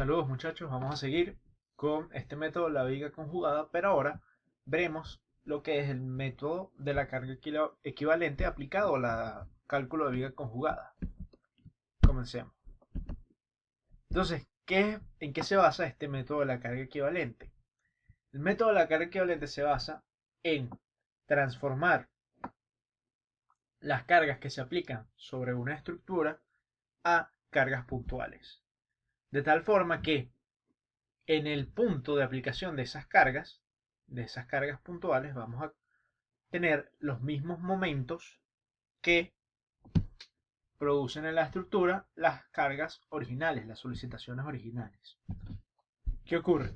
Saludos muchachos, vamos a seguir con este método de la viga conjugada, pero ahora veremos lo que es el método de la carga equivalente aplicado a la cálculo de viga conjugada. Comencemos. Entonces, ¿en qué se basa este método de la carga equivalente? El método de la carga equivalente se basa en transformar las cargas que se aplican sobre una estructura a cargas puntuales. De tal forma que en el punto de aplicación de esas cargas puntuales, vamos a tener los mismos momentos que producen en la estructura las cargas originales, las solicitaciones originales. ¿Qué ocurre?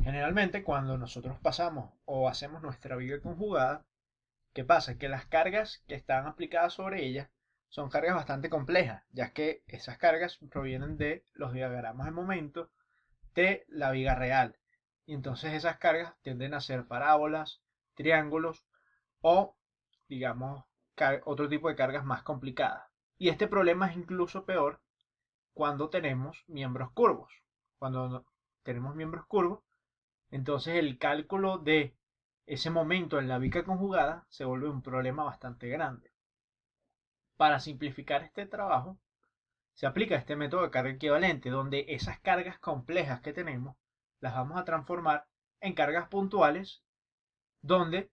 Generalmente cuando nosotros pasamos o hacemos nuestra viga conjugada, ¿qué pasa? Que las cargas que están aplicadas sobre ella son cargas bastante complejas, ya que esas cargas provienen de los diagramas de momento de la viga real. Y entonces esas cargas tienden a ser parábolas, triángulos o, digamos, otro tipo de cargas más complicadas. Y este problema es incluso peor cuando tenemos miembros curvos. Cuando tenemos miembros curvos, entonces el cálculo de ese momento en la viga conjugada se vuelve un problema bastante grande. Para simplificar este trabajo, se aplica este método de carga equivalente, donde esas cargas complejas que tenemos las vamos a transformar en cargas puntuales, donde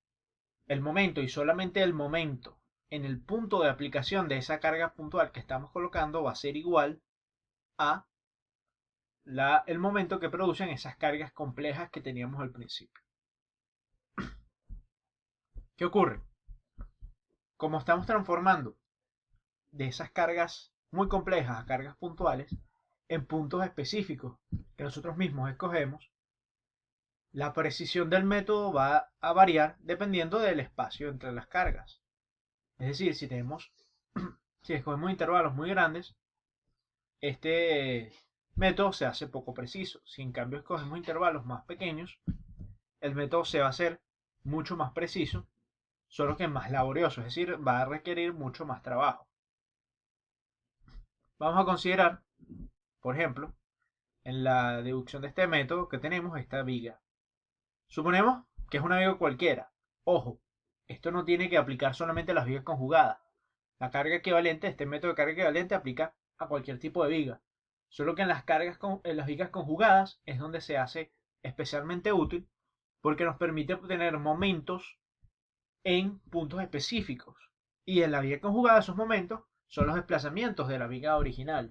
el momento y solamente el momento en el punto de aplicación de esa carga puntual que estamos colocando va a ser igual a el momento que producen esas cargas complejas que teníamos al principio. ¿Qué ocurre? Como estamos transformando de esas cargas muy complejas a cargas puntuales en puntos específicos que nosotros mismos escogemos, la precisión del método va a variar dependiendo del espacio entre las cargas. Es decir, si escogemos intervalos muy grandes, este método se hace poco preciso. Si en cambio escogemos intervalos más pequeños, el método se va a hacer mucho más preciso, solo que más laborioso, es decir, va a requerir mucho más trabajo. Vamos a considerar, por ejemplo, en la deducción de este método que tenemos esta viga. Suponemos que es una viga cualquiera. Ojo, esto no tiene que aplicar solamente a las vigas conjugadas. La carga equivalente, este método de carga equivalente aplica a cualquier tipo de viga. Solo que en las vigas conjugadas es donde se hace especialmente útil porque nos permite obtener momentos en puntos específicos. Y en la viga conjugada esos momentos son los desplazamientos de la viga original.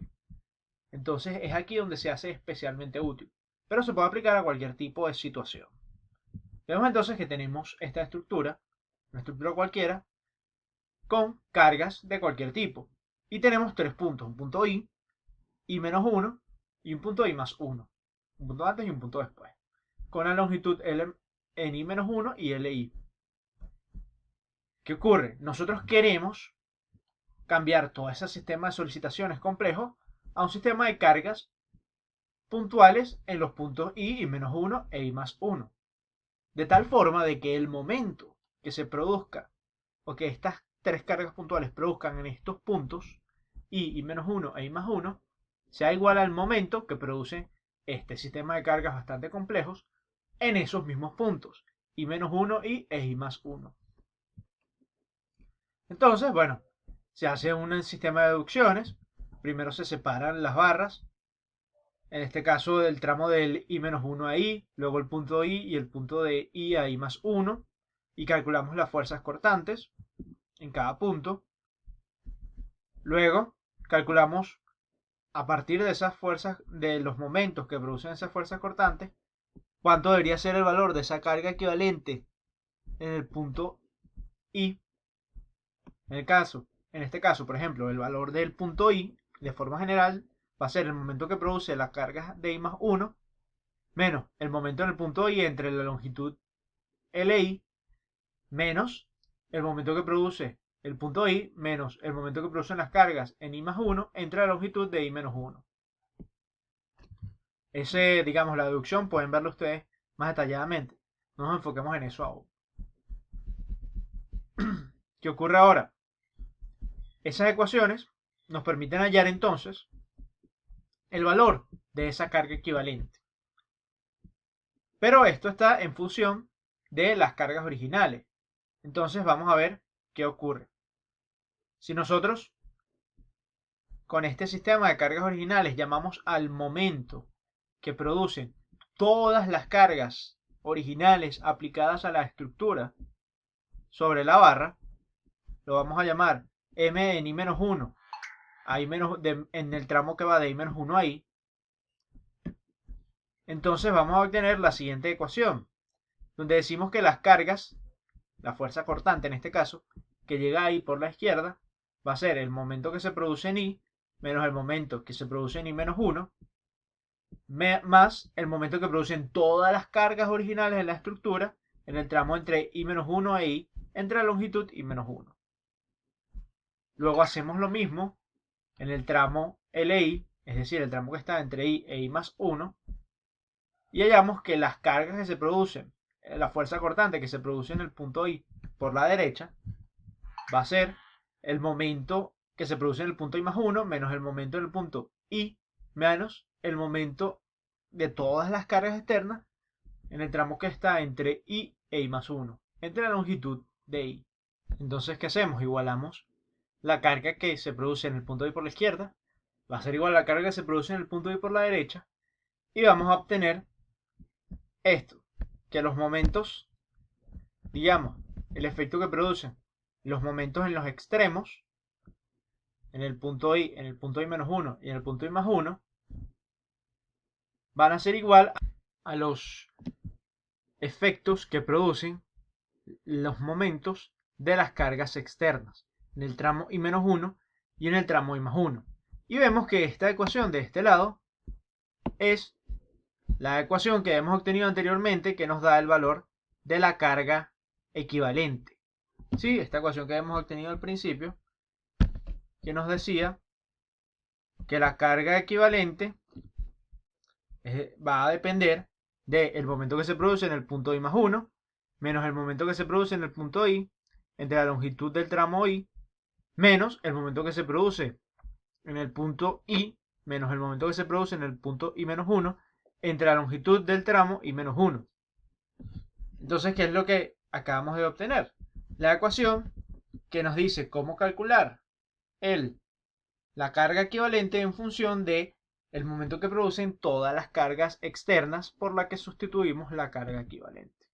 Entonces es aquí donde se hace especialmente útil. Pero se puede aplicar a cualquier tipo de situación. Vemos entonces que tenemos esta estructura, una estructura cualquiera, con cargas de cualquier tipo. Y tenemos tres puntos, un punto I menos 1 y un punto I más 1. Un punto antes y un punto después. Con la longitud L en I menos 1 y LI. ¿Qué ocurre? Nosotros queremos cambiar todo ese sistema de solicitaciones complejo a un sistema de cargas puntuales en los puntos I menos 1 e I más 1. De tal forma de que el momento que se produzca o que estas tres cargas puntuales produzcan en estos puntos I menos 1 e I más 1 sea igual al momento que produce este sistema de cargas bastante complejos en esos mismos puntos I menos 1 y I más 1. Entonces, bueno, se hace un sistema de deducciones. Primero se separan las barras, en este caso del tramo del I menos 1 a I, luego el punto I y el punto de I a I más 1, y calculamos las fuerzas cortantes en cada punto. Luego calculamos a partir de esas fuerzas, de los momentos que producen esas fuerzas cortantes, cuánto debería ser el valor de esa carga equivalente en el punto I. En este caso, por ejemplo, el valor del punto I, de forma general, va a ser el momento que produce la carga de I más 1 menos el momento en el punto I entre la longitud LI menos el momento que produce el punto I menos el momento que producen las cargas en I más 1 entre la longitud de I menos 1. Digamos, la deducción pueden verlo ustedes más detalladamente. No nos enfoquemos en eso aún. ¿Qué ocurre ahora? Esas ecuaciones nos permiten hallar entonces el valor de esa carga equivalente. Pero esto está en función de las cargas originales. Entonces vamos a ver qué ocurre. Si nosotros con este sistema de cargas originales llamamos al momento que producen todas las cargas originales aplicadas a la estructura sobre la barra, lo vamos a llamar m en i-1 en el tramo que va de i-1 a i. Entonces vamos a obtener la siguiente ecuación, donde decimos que las cargas, la fuerza cortante en este caso, que llega ahí por la izquierda, va a ser el momento que se produce en i menos el momento que se produce en i-1 más el momento que producen todas las cargas originales en la estructura en el tramo entre i-1 e i entre la longitud i-1. Luego hacemos lo mismo en el tramo LI, es decir, el tramo que está entre i e i más 1, y hallamos que las cargas que se producen, la fuerza cortante que se produce en el punto I por la derecha, va a ser el momento que se produce en el punto I más 1 menos el momento en el punto I menos el momento de todas las cargas externas en el tramo que está entre I e I más 1, entre la longitud de I. Entonces, ¿qué hacemos? Igualamos la carga que se produce en el punto I por la izquierda, va a ser igual a la carga que se produce en el punto I por la derecha, y vamos a obtener esto, que los momentos, digamos, el efecto que producen los momentos en los extremos, en el punto I, en el punto I menos 1 y en el punto I más 1, van a ser igual a los efectos que producen los momentos de las cargas externas en el tramo I menos 1 y en el tramo I más 1. Y vemos que esta ecuación de este lado es la ecuación que hemos obtenido anteriormente, que nos da el valor de la carga equivalente. Sí, esta ecuación que hemos obtenido al principio, que nos decía que la carga equivalente va a depender del momento que se produce en el punto I más 1 menos el momento que se produce en el punto I entre la longitud del tramo I menos el momento que se produce en el punto I menos el momento que se produce en el punto I menos 1 entre la longitud del tramo I menos 1. Entonces, ¿qué es lo que acabamos de obtener? La ecuación que nos dice cómo calcular la carga equivalente en función de el momento que producen todas las cargas externas por la que sustituimos la carga equivalente.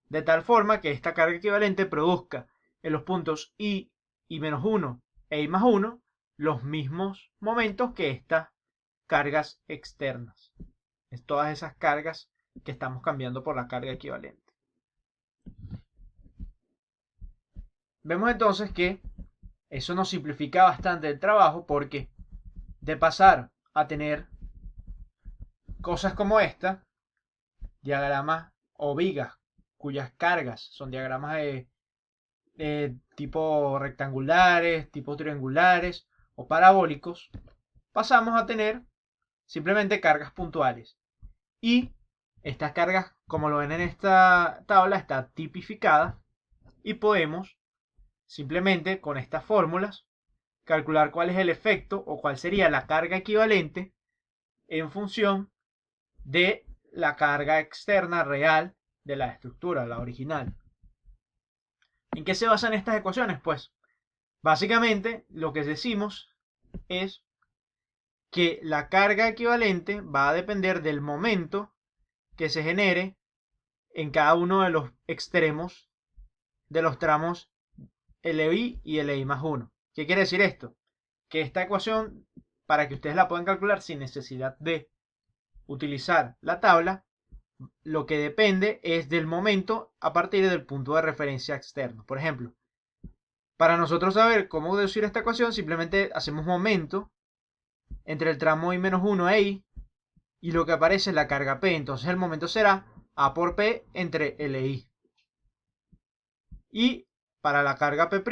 De tal forma que esta carga equivalente produzca en los puntos I, I-1 e I más 1 los mismos momentos que estas cargas externas. Es todas esas cargas que estamos cambiando por la carga equivalente. Vemos entonces que eso nos simplifica bastante el trabajo, porque de pasar a tener cosas como esta, diagramas o vigas cuyas cargas son diagramas de tipo rectangulares, tipo triangulares o parabólicos, pasamos a tener simplemente cargas puntuales. Y estas cargas, como lo ven en esta tabla, está tipificada y podemos simplemente con estas fórmulas calcular cuál es el efecto o cuál sería la carga equivalente en función de la carga externa real de la estructura, la original. ¿En qué se basan estas ecuaciones? Pues básicamente lo que decimos es que la carga equivalente va a depender del momento que se genere en cada uno de los extremos de los tramos LI y LI más 1. ¿Qué quiere decir esto? Que esta ecuación, para que ustedes la puedan calcular sin necesidad de utilizar la tabla, lo que depende es del momento a partir del punto de referencia externo. Por ejemplo, para nosotros saber cómo deducir esta ecuación, simplemente hacemos momento entre el tramo I-1 e I y lo que aparece es la carga P. Entonces el momento será A por P entre LI. Y para la carga P',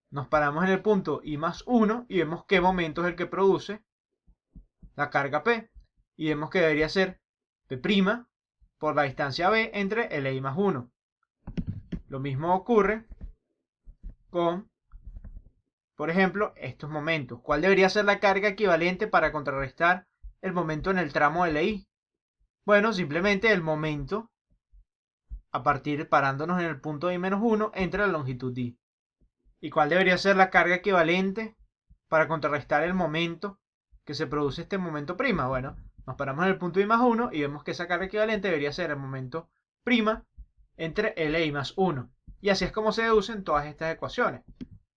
nos paramos en el punto I más 1 y vemos qué momento es el que produce la carga P. Y vemos que debería ser P' por la distancia B entre LI más 1. Lo mismo ocurre con, por ejemplo, estos momentos. ¿Cuál debería ser la carga equivalente para contrarrestar el momento en el tramo LI? Bueno, simplemente el momento a partir parándonos en el punto I-1 entre la longitud D. ¿Y cuál debería ser la carga equivalente para contrarrestar el momento que se produce este momento prima? Bueno, nos paramos en el punto I+1 y vemos que esa carga equivalente debería ser el momento prima entre LI más 1. Y así es como se deducen todas estas ecuaciones.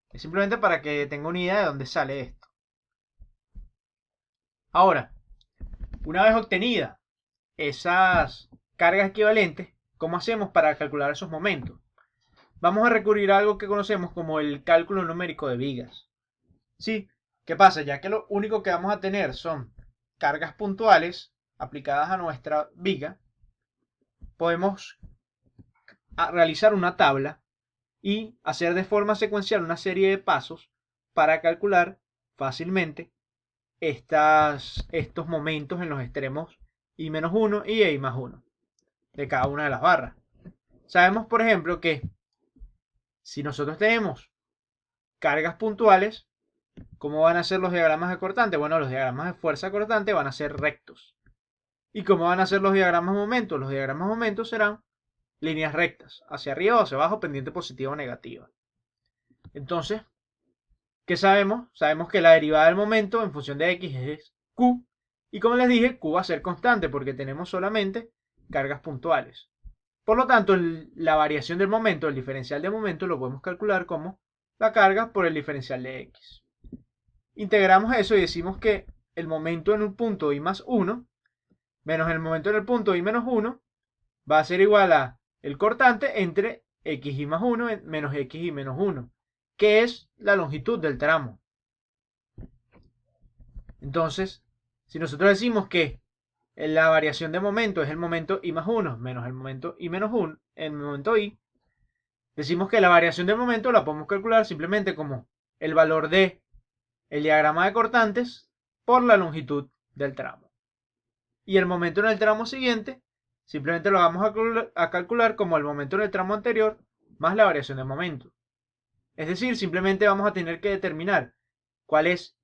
Es simplemente para que tenga una idea de dónde sale esto. Ahora, una vez obtenida esas cargas equivalentes, ¿cómo hacemos para calcular esos momentos? Vamos a recurrir a algo que conocemos como el cálculo numérico de vigas. ¿Sí? ¿Qué pasa? Ya que lo único que vamos a tener son cargas puntuales aplicadas a nuestra viga, podemos realizar una tabla y hacer de forma secuencial una serie de pasos para calcular fácilmente estos momentos en los extremos I-1 y I+1 de cada una de las barras. Sabemos, por ejemplo, que si nosotros tenemos cargas puntuales, ¿cómo van a ser los diagramas de cortante? Bueno, los diagramas de fuerza cortante van a ser rectos. ¿Y cómo van a ser los diagramas de momento? Los diagramas de momento serán líneas rectas, hacia arriba o hacia abajo, pendiente positiva o negativa. Entonces, ¿qué sabemos? Sabemos que la derivada del momento en función de x es q. Y como les dije, q va a ser constante porque tenemos solamente cargas puntuales. Por lo tanto, la variación del momento, el diferencial de momento, lo podemos calcular como la carga por el diferencial de x. Integramos eso y decimos que el momento en un punto I+1 menos el momento en el punto I-1 va a ser igual a el cortante entre xy+1 menos xy-1, que es la longitud del tramo. Entonces, si nosotros decimos que la variación de momento es el momento I+1 menos el momento I-1, el momento I, decimos que la variación del momento la podemos calcular simplemente como el valor de el diagrama de cortantes por la longitud del tramo. Y el momento en el tramo siguiente simplemente lo vamos a calcular como el momento en el tramo anterior más la variación de momento. Es decir, simplemente vamos a tener que determinar cuál es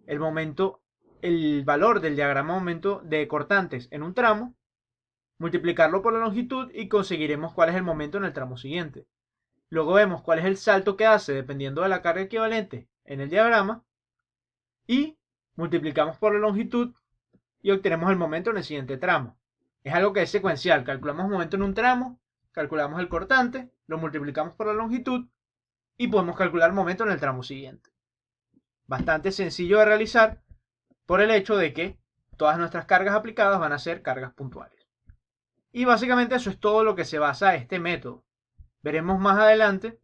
el momento, el valor del diagrama de momento de cortantes en un tramo, multiplicarlo por la longitud y conseguiremos cuál es el momento en el tramo siguiente. Luego vemos cuál es el salto que hace dependiendo de la carga equivalente en el diagrama y multiplicamos por la longitud y obtenemos el momento en el siguiente tramo. Es algo que es secuencial. Calculamos el momento en un tramo, calculamos el cortante, lo multiplicamos por la longitud y podemos calcular el momento en el tramo siguiente. Bastante sencillo de realizar por el hecho de que todas nuestras cargas aplicadas van a ser cargas puntuales. Y básicamente eso es todo lo que se basa este método. Veremos más adelante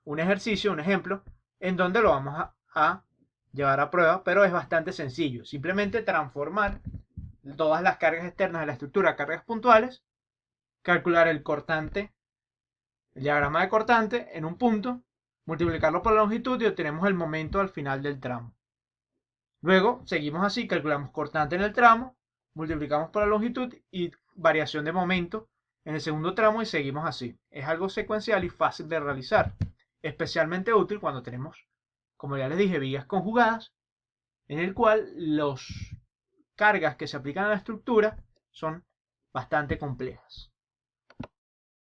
un ejercicio, un ejemplo, en donde lo vamos a llevar a prueba, pero es bastante sencillo. Simplemente transformar todas las cargas externas de la estructura a cargas puntuales, calcular el cortante, el diagrama de cortante en un punto, multiplicarlo por la longitud y obtenemos el momento al final del tramo. Luego seguimos así, calculamos cortante en el tramo, multiplicamos por la longitud y variación de momento en el segundo tramo y seguimos así. Es algo secuencial y fácil de realizar, especialmente útil cuando tenemos, como ya les dije, vigas conjugadas, en el cual las cargas que se aplican a la estructura son bastante complejas.